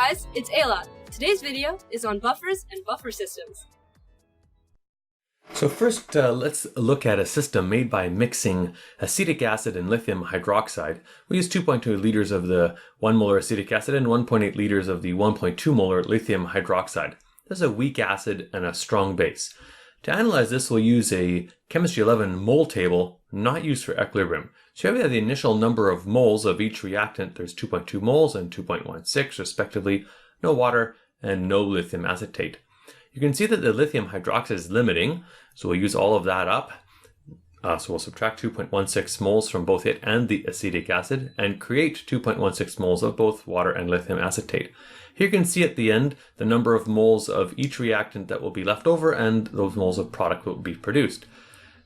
guys, it's Ayla. Today's video is on buffers and buffer systems. So first, let's look at a system made by mixing acetic acid and lithium hydroxide. We use 2.2 liters of the 1 molar acetic acid and 1.8 liters of the 1.2 molar lithium hydroxide. This is a weak acid and a strong base. To analyze this, we'll use a Chemistry 11 mole table, not used for equilibrium. So here we have the initial number of moles of each reactant. There's 2.2 moles and 2.16 respectively, no water and no lithium acetate. You can see that the lithium hydroxide is limiting, so we'll use all of that up. So we'll subtract 2.16 moles from both it and the acetic acid and create 2.16 moles of both water and lithium acetate. Here you can see at the end the number of moles of each reactant that will be left over and those moles of product will be produced.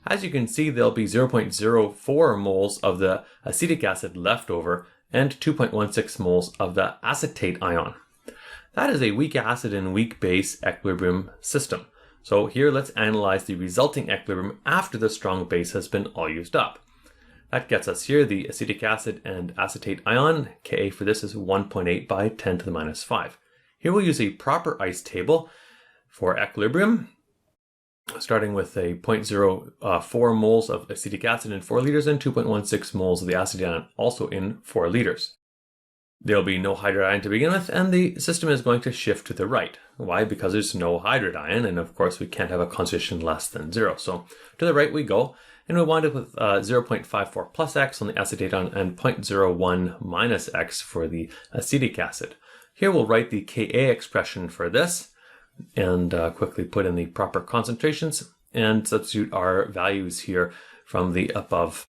As you can see, there'll be 0.04 moles of the acetic acid left over and 2.16 moles of the acetate ion. That is a weak acid and weak base equilibrium system. So here let's analyze the resulting equilibrium after the strong base has been all used up. That gets us here the acetic acid and acetate ion. Ka for this is 1.8 by 10 to the minus 5. Here we'll use a proper ice table for equilibrium, starting with a 0.04 moles of acetic acid in 4 liters and 2.16 moles of the acetate ion also in 4 liters. There'll be no hydrogen ion to begin with, and the system is going to shift to the right. Why? Because there's no hydrogen ion, and of course we can't have a concentration less than 0. So to the right we go, and we wind up with 0.54 plus X on the acetate ion and 0.01 minus X for the acetic acid. Here we'll write the Ka expression for this, and quickly put in the proper concentrations, and substitute our values here from the above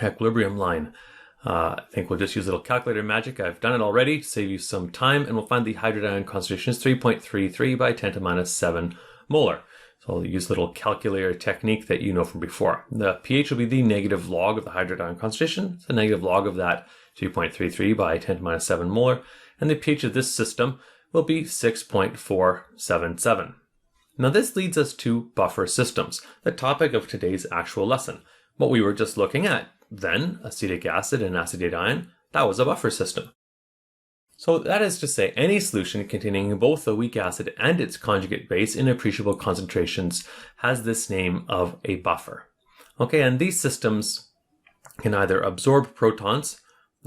equilibrium line. I think we'll just use a little calculator magic. I've done it already to save you some time, and we'll find the hydrogen ion concentration is 3.33 by 10 to the minus 7 molar. So I'll use a little calculator technique that you know from before. The pH will be the negative log of the hydrogen ion concentration. It's the negative log of that 3.33 by 10 to the minus 7 molar. And the pH of this system will be 6.477. Now this leads us to buffer systems, the topic of today's actual lesson. What we were just looking at. Then, acetic acid and acetate ion, that was a buffer system. So that is to say, any solution containing both a weak acid and its conjugate base in appreciable concentrations has this name of a buffer. Okay, and these systems can either absorb protons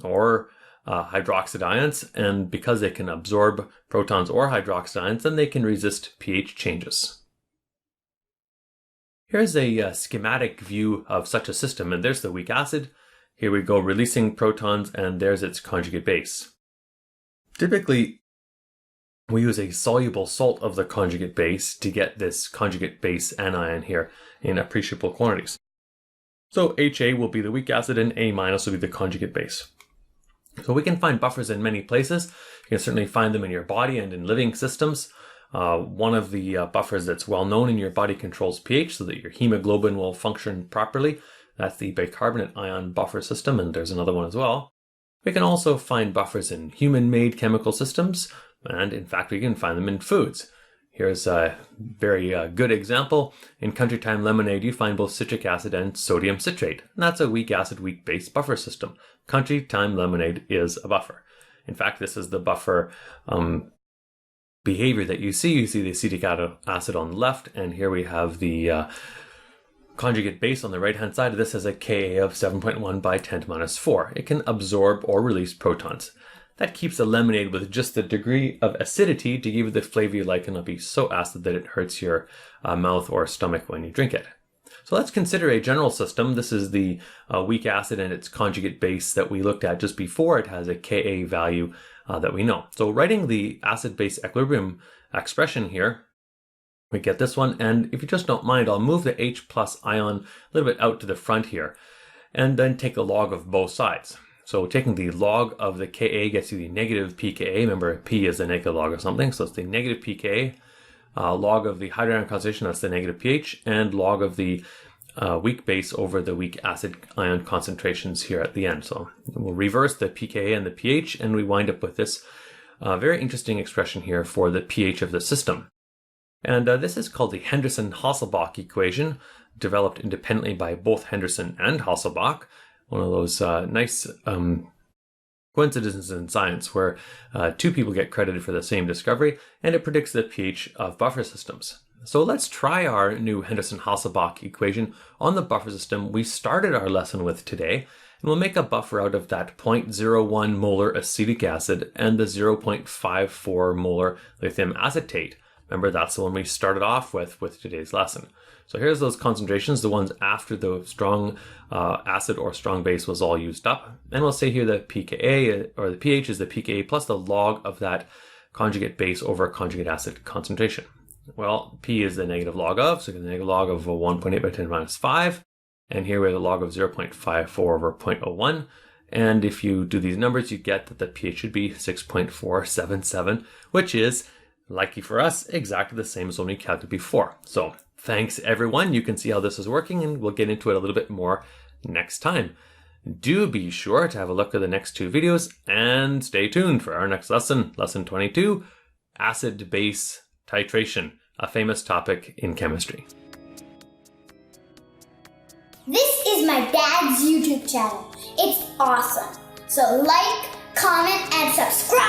or hydroxide ions, and because they can absorb protons or hydroxide ions, then they can resist pH changes. Here's a schematic view of such a system, and there's the weak acid. Here we go, releasing protons, and there's its conjugate base. Typically, we use a soluble salt of the conjugate base to get this conjugate base anion here in appreciable quantities. So Ha will be the weak acid, and A minus will be the conjugate base. So we can find buffers in many places. You can certainly find them in your body and in living systems. One of the buffers that's well known in your body controls pH so that your hemoglobin will function properly. That's the bicarbonate ion buffer system, and there's another one as well. We can also find buffers in human-made chemical systems, and in fact we can find them in foods. Here's a very good example. In Country Time lemonade you find both citric acid and sodium citrate. And that's a weak acid, weak base buffer system. Country Time lemonade is a buffer. In fact, this is the buffer behavior that you see the acetic acid on the left, and here we have the conjugate base on the right hand side. This has a Ka of 7.1 by 10 to the minus 4. It can absorb or release protons. That keeps the lemonade with just the degree of acidity to give it the flavor you like and not be so acid that it hurts your mouth or stomach when you drink it. So let's consider a general system. This is the weak acid and its conjugate base that we looked at just before. It has a Ka value that we know. So writing the acid-base equilibrium expression here, we get this one. And if you just don't mind, I'll move the H plus ion a little bit out to the front here and then take the log of both sides. So taking the log of the Ka gets you the negative pKa. Remember, P is the negative log of something. So it's the negative pKa. Log of the hydrogen concentration, that's the negative pH, and log of the weak base over the weak acid ion concentrations here at the end. So we'll reverse the pKa and the pH, and we wind up with this very interesting expression here for the pH of the system. And this is called the Henderson-Hasselbalch equation, developed independently by both Henderson and Hasselbalch. One of those nice coincidence in science where two people get credited for the same discovery, and it predicts the pH of buffer systems. So let's try our new Henderson-Hasselbalch equation on the buffer system we started our lesson with today, and we'll make a buffer out of that 0.01 molar acetic acid and the 0.54 molar lithium acetate. Remember, that's the one we started off with today's lesson. So here's those concentrations, the ones after the strong acid or strong base was all used up. And we'll say here the pKa, or the pH is the pKa plus the log of that conjugate base over conjugate acid concentration. Well, P is the negative log of, so the negative log of 1.8 by 10 minus 5. And here we have the log of 0.54 over 0.01. And if you do these numbers, you get that the pH should be 6.477, which is, lucky for us, exactly the same as when we calculated before. So thanks everyone. You can see how this is working, and we'll get into it a little bit more next time. Do be sure to have a look at the next two videos and stay tuned for our next lesson, lesson 22, acid-base titration, a famous topic in chemistry. This is my dad's YouTube channel. It's awesome. So like, comment, and subscribe.